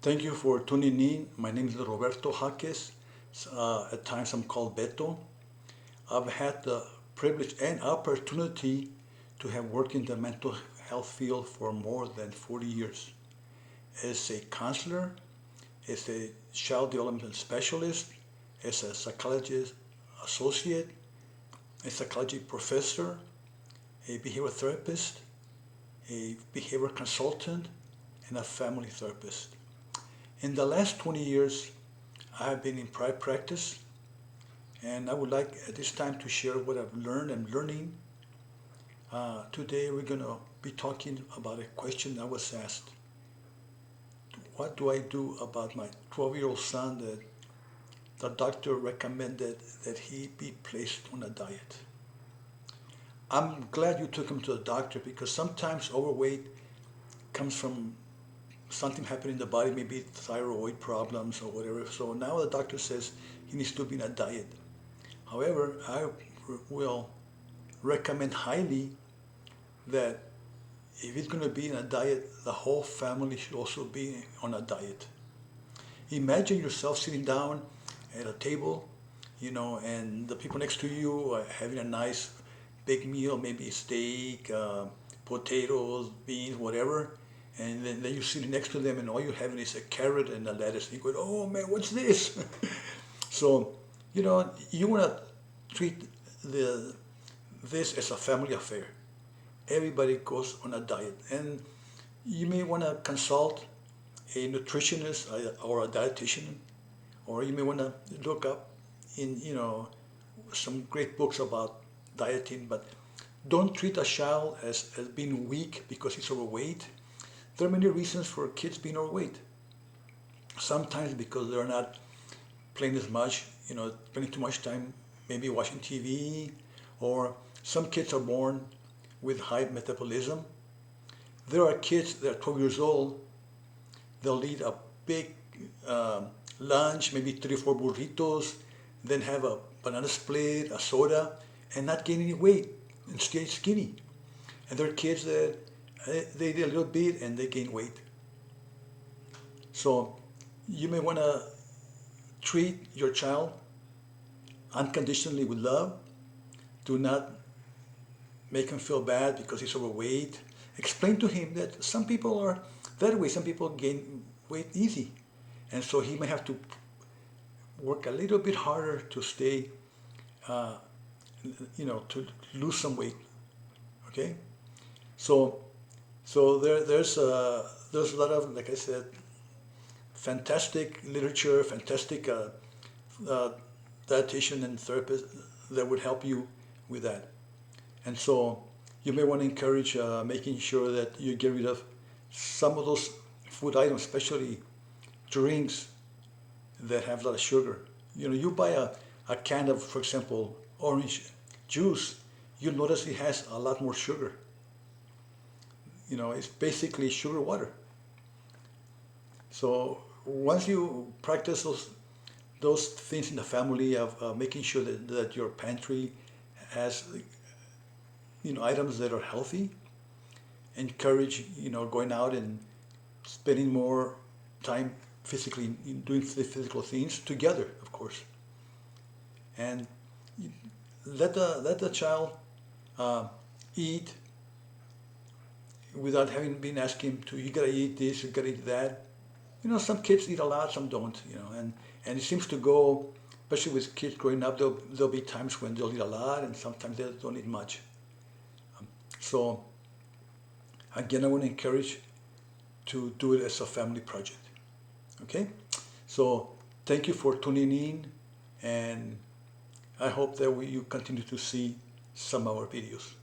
Thank you for tuning in. My name is Roberto Jaques. At times I'm called Beto. I've had the privilege and opportunity to have worked in the mental health field for more than 40 years. As a counselor, as a child development specialist, as a psychologist associate, a psychology professor, a behavioral therapist, a behavior consultant, and a family therapist. In the last 20 years, I have been in private practice, and I would like at this time to share what I've learned and learning. Today, we're going to be talking about a question I was asked. What do I do about my 12-year-old son that the doctor recommended that he be placed on a diet? I'm glad you took him to the doctor because sometimes overweight comes from something happened in the body, maybe thyroid problems or whatever. So now the doctor says he needs to be in a diet. However, I will recommend highly that if he's going to be in a diet, the whole family should also be on a diet. Imagine yourself sitting down at a table, and the people next to you are having a nice big meal, maybe steak, potatoes, beans, whatever. And then you're sitting next to them and all you're having is a carrot and a lettuce. And you go, oh man, what's this? So, you want to treat this as a family affair. Everybody goes on a diet. And you may want to consult a nutritionist or a dietitian, or you may want to look up in, some great books about dieting, but don't treat a child as being weak because he's overweight. There are many reasons for kids being overweight. Sometimes because they're not playing as much, spending too much time maybe watching TV, or some kids are born with high metabolism. There are kids that are 12 years old, they'll eat a big lunch, maybe 3 or 4 burritos, then have a banana split, a soda, and not gain any weight and stay skinny. And there are kids that they eat a little bit and they gain weight. So you may want to treat your child unconditionally with love. Do not make him feel bad because he's overweight. Explain to him that some people are that way. Some people gain weight easy. And so he may have to work a little bit harder to stay, to lose some weight. Okay? So there's a lot of, like I said, fantastic literature, fantastic dietitian and therapist that would help you with that. And so you may want to encourage making sure that you get rid of some of those food items, especially drinks that have a lot of sugar. You buy a can of, for example, orange juice, you'll notice it has a lot more sugar. It's basically sugar water. So once you practice those things in the family of making sure that your pantry has items that are healthy, encourage going out and spending more time physically doing physical things together, of course, and let the child eat without having been asking him to, you gotta eat this, you gotta eat that. Some kids eat a lot, some don't, and it seems to go, especially with kids growing up, there'll be times when they'll eat a lot and sometimes they don't eat much. So again, I want to encourage to do it as a family project. Okay? So thank you for tuning in, and I hope that you continue to see some of our videos.